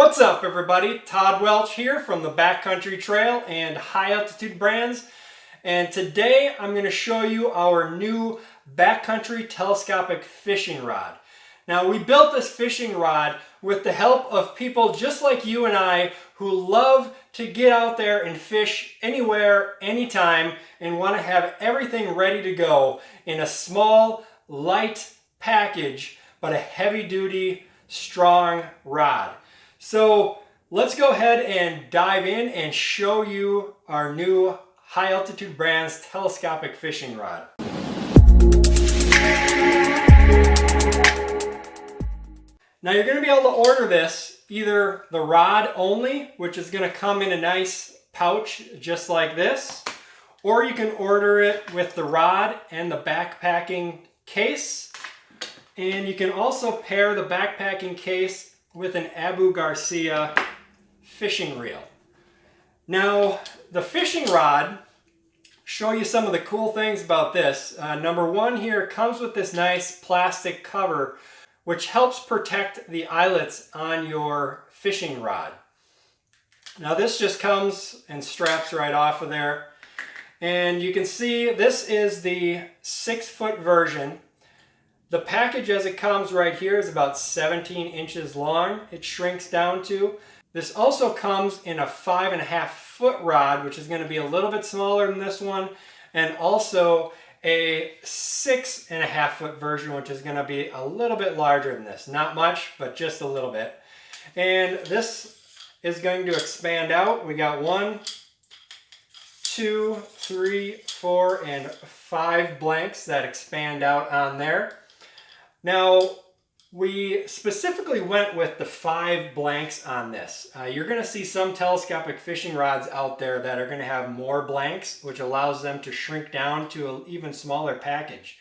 What's up, everybody? Todd Welch here from the Backcountry Trail and High Altitude Brands. And today I'm going to show you our new Backcountry Telescopic fishing rod. Now, we built this fishing rod with the help of people just like you and I who love to get out there and fish anywhere, anytime, and want to have everything ready to go in a small, light package, but a heavy-duty, strong rod. So let's go ahead and dive in and show you our new High Altitude Brands telescopic fishing rod. Now you're going to be able to order this, either the rod only, which is going to come in a nice pouch just like this, or you can order it with the rod and the backpacking case. And you can also pair the backpacking case with an Abu Garcia fishing reel. Now, the fishing rod, show you some of the cool things about this. Number one here, it comes with this nice plastic cover which helps protect the eyelets on your fishing rod. Now this just comes and straps right off of there. And you can see this is the 6-foot version. The package as it comes right here is about 17 inches long. It shrinks down to. This also comes in a 5.5-foot rod, which is going to be a little bit smaller than this one, and also a 6.5-foot version, which is going to be a little bit larger than this. Not much, but just a little bit. And this is going to expand out. We got 1, 2, 3, 4, and 5 blanks that expand out on there. Now, we specifically went with the 5 blanks on this. You're going to see some telescopic fishing rods out there that are going to have more blanks, which allows them to shrink down to an even smaller package.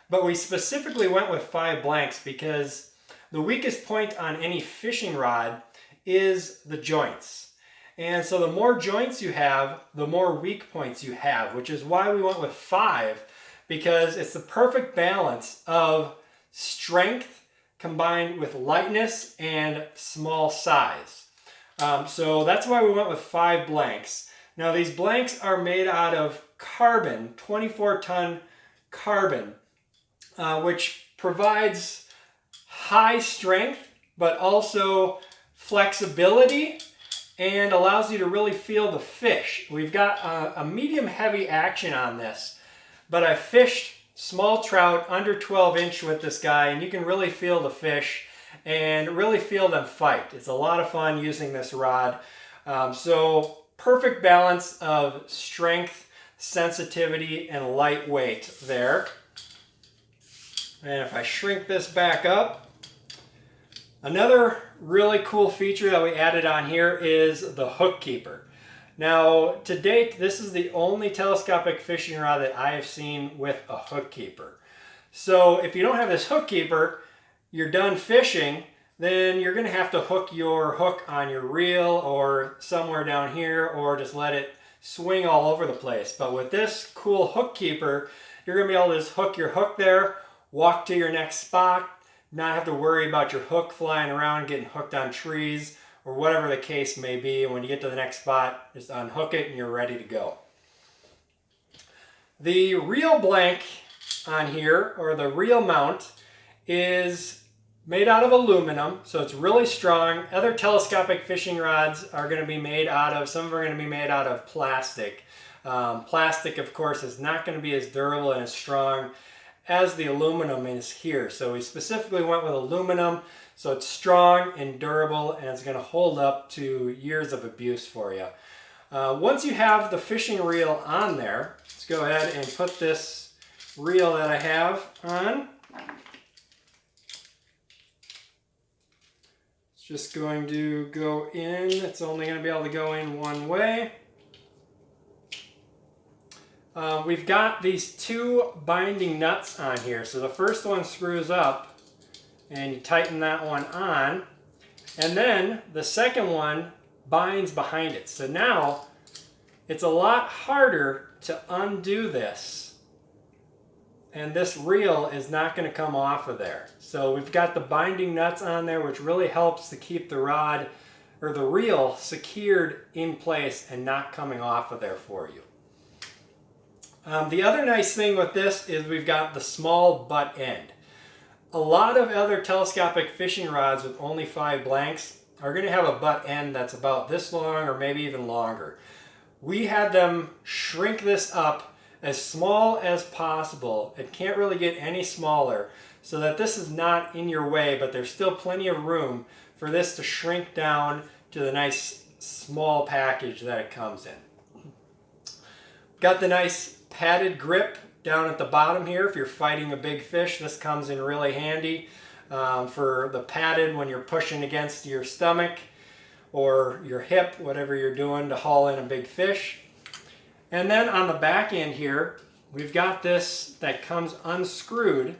But we specifically went with 5 blanks because the weakest point on any fishing rod is the joints. And so the more joints you have, the more weak points you have, which is why we went with 5, because it's the perfect balance of strength combined with lightness and small size. So that's why we went with 5 blanks. Now these blanks are made out of carbon, 24-ton carbon, which provides high strength but also flexibility and allows you to really feel the fish. We've got a medium heavy action on this, but I fished small trout under 12 inch with this guy, and you can really feel the fish and really feel them fight. It's a lot of fun using this rod. So perfect balance of strength, sensitivity, and lightweight there. And if I shrink this back up, another really cool feature that we added on here is the hook keeper. Now, to date, this is the only telescopic fishing rod that I have seen with a hook keeper. So if you don't have this hook keeper, you're done fishing, then you're going to have to hook your hook on your reel or somewhere down here, or just let it swing all over the place. But with this cool hook keeper, you're going to be able to just hook your hook there, walk to your next spot, not have to worry about your hook flying around, getting hooked on trees, or whatever the case may be. And when you get to the next spot, just unhook it and you're ready to go. The reel blank on here, or the reel mount, is made out of aluminum, so it's really strong. Other telescopic fishing rods are going to be made out of, some of them are going to be made out of plastic. Plastic, of course, is not going to be as durable and as strong as the aluminum is here. So we specifically went with aluminum, so it's strong and durable, and it's going to hold up to years of abuse for you. Once you have the fishing reel on there, let's go ahead and put this reel that I have on. It's just going to go in. It's only going to be able to go in one way. We've got these 2 binding nuts on here. So the first one screws up, and you tighten that one on, and then the second one binds behind it. So now it's a lot harder to undo this, and this reel is not going to come off of there. So we've got the binding nuts on there, which really helps to keep the rod or the reel secured in place and not coming off of there for you. The other nice thing with this is we've got the small butt end. A lot of other telescopic fishing rods with only 5 blanks are going to have a butt end that's about this long or maybe even longer. We had them shrink this up as small as possible. It can't really get any smaller, so that this is not in your way, but there's still plenty of room for this to shrink down to the nice small package that it comes in. Got the nice padded grip down at the bottom here. If you're fighting a big fish, this comes in really handy for the padded when you're pushing against your stomach or your hip, whatever you're doing to haul in a big fish. And then on the back end here, we've got this that comes unscrewed,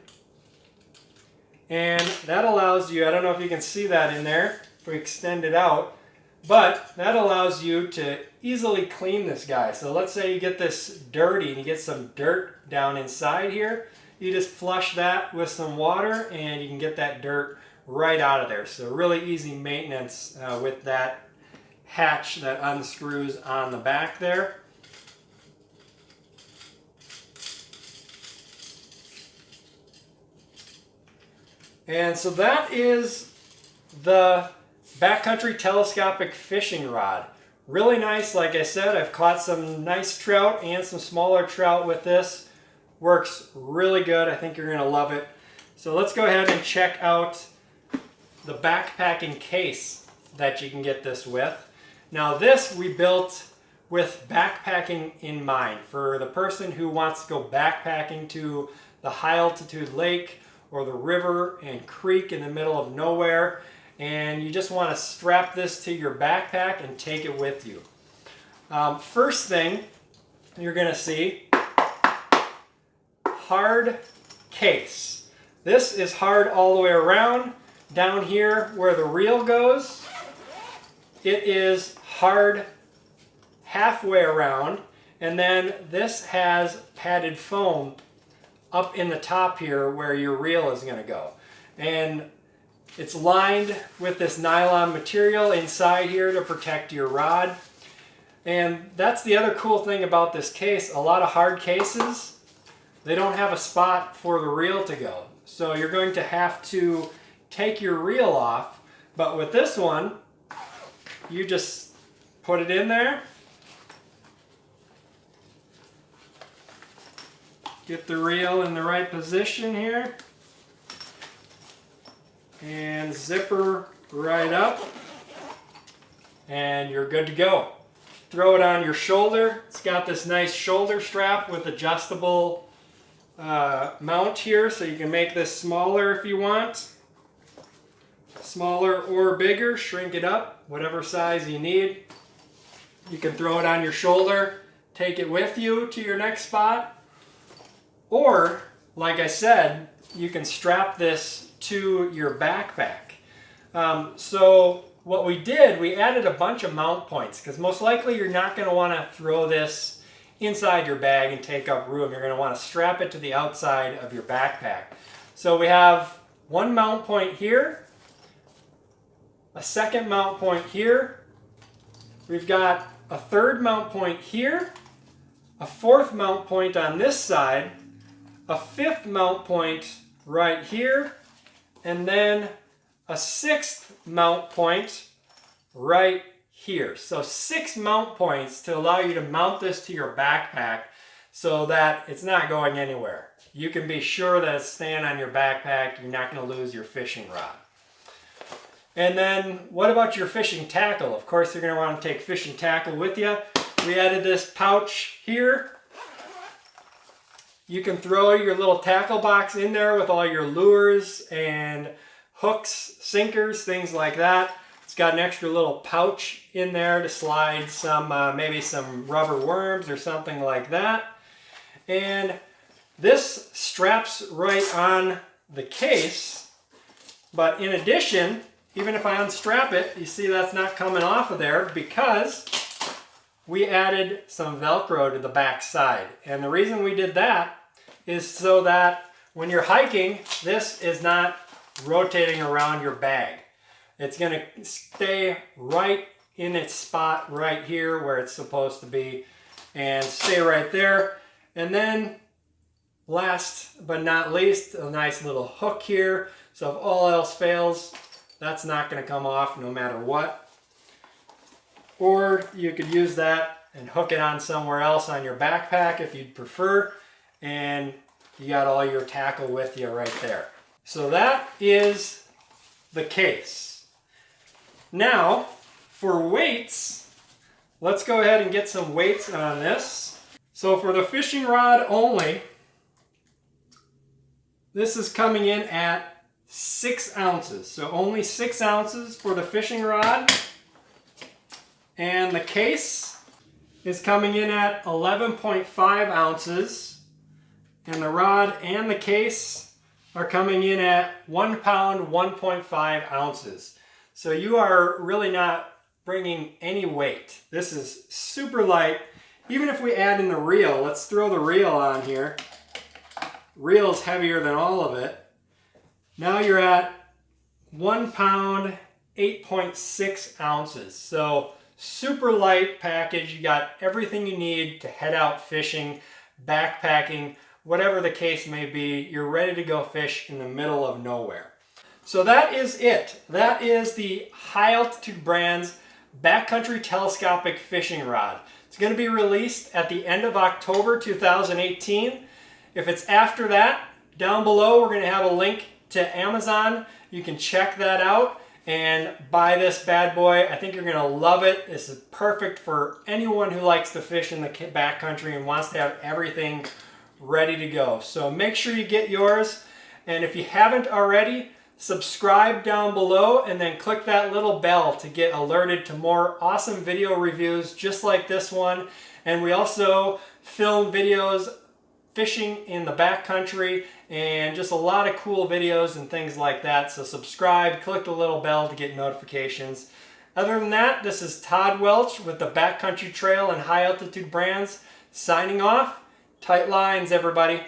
and that allows you, I don't know if you can see that in there, if we extend it out, but that allows you to easily clean this guy. So let's say you get this dirty and you get some dirt down inside here. You just flush that with some water and you can get that dirt right out of there. So really easy maintenance with that hatch that unscrews on the back there. And so that is the Backcountry Telescopic Fishing Rod. Really nice. Like I said, I've caught some nice trout and some smaller trout with this. Works really good. I think you're going to love it. So let's go ahead and check out the backpacking case that you can get this with. Now this we built with backpacking in mind for the person who wants to go backpacking to the high altitude lake or the river and creek in the middle of nowhere, and you just want to strap this to your backpack and take it with you. First thing you're going to see, hard case. This is hard all the way around. Down here where the reel goes, it is hard halfway around, and then this has padded foam up in the top here where your reel is going to go. And it's lined with this nylon material inside here to protect your rod. And that's the other cool thing about this case. A lot of hard cases, they don't have a spot for the reel to go. So you're going to have to take your reel off. But with this one, you just put it in there. Get the reel in the right position here. And zipper right up. And you're good to go. Throw it on your shoulder. It's got this nice shoulder strap with adjustable mount here, so you can make this smaller if you want. Smaller or bigger, shrink it up, whatever size you need. You can throw it on your shoulder, take it with you to your next spot. Or, like I said, you can strap this to your backpack. So what we did, we added a bunch of mount points, because most likely you're not going to want to throw this inside your bag and take up room. You're going to want to strap it to the outside of your backpack. So we have one mount point here, a second mount point here, we've got a third mount point here, a fourth mount point on this side, a fifth mount point right here, and then a sixth mount point right here. So 6 mount points to allow you to mount this to your backpack so that it's not going anywhere. You can be sure that it's staying on your backpack. You're not going to lose your fishing rod. And then what about your fishing tackle? Of course, you're going to want to take fishing tackle with you. We added this pouch here. You can throw your little tackle box in there with all your lures and hooks, sinkers, things like that. It's got an extra little pouch in there to slide some, maybe some rubber worms or something like that. And this straps right on the case. But in addition, even if I unstrap it, you see that's not coming off of there because we added some Velcro to the back side. And the reason we did that is so that when you're hiking, this is not rotating around your bag. It's going to stay right in its spot right here where it's supposed to be and stay right there. And then last but not least, a nice little hook here. So if all else fails, that's not going to come off no matter what. Or you could use that and hook it on somewhere else on your backpack if you'd prefer. And you got all your tackle with you right there. So that is the case. Now, for weights, let's go ahead and get some weights on this. So for the fishing rod only, this is coming in at 6 ounces. So only 6 ounces for the fishing rod. And the case is coming in at 11.5 ounces. And the rod and the case are coming in at 1 pound, 1.5 ounces. So you are really not bringing any weight. This is super light. Even if we add in the reel, let's throw the reel on here. Reel is heavier than all of it. Now you're at 1 pound, 8.6 ounces. So super light package. You got everything you need to head out fishing, backpacking, whatever the case may be. You're ready to go fish in the middle of nowhere. So that is it. That is the High Altitude Brands Backcountry Telescopic Fishing Rod. It's going to be released at the end of October 2018. If it's after that, down below we're going to have a link to Amazon. You can check that out and buy this bad boy. I think you're going to love it. This is perfect for anyone who likes to fish in the backcountry and wants to have everything ready to go. So make sure you get yours. And if you haven't already, subscribe down below and then click that little bell to get alerted to more awesome video reviews just like this one. And we also film videos fishing in the backcountry and just a lot of cool videos and things like that. So subscribe, click the little bell to get notifications. Other than that, this is Todd Welch with the Backcountry Trail and High Altitude Brands signing off. Tight lines, everybody.